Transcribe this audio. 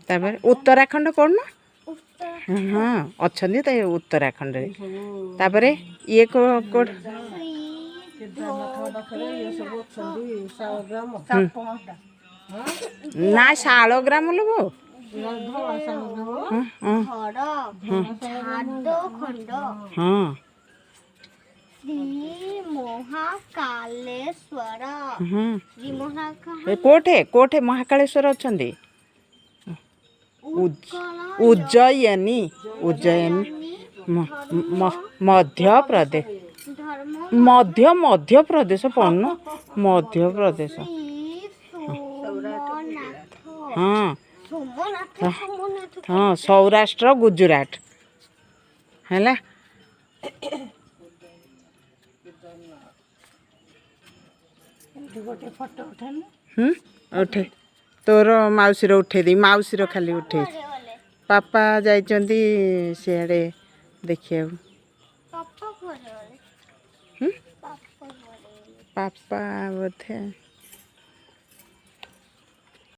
तापर उत्तराखंड पढ़न हाँ अच्छा तो उत्तराखंड तापर ये ना शालग्राम लोग हाँ कोठे कोठे महाकालेश्वर अच्छा उज्जयिनी उज्जयिनी मध्य प्रदेश मध्य प्रदेश पढ़न मध्य प्रदेश हाँ हाँ सौराष्ट्र गुजरात है उठे तोर मौसी उठे दी मौसी खाली उठे पापा जाइछंती सियाड़े देखिए पापा बोधे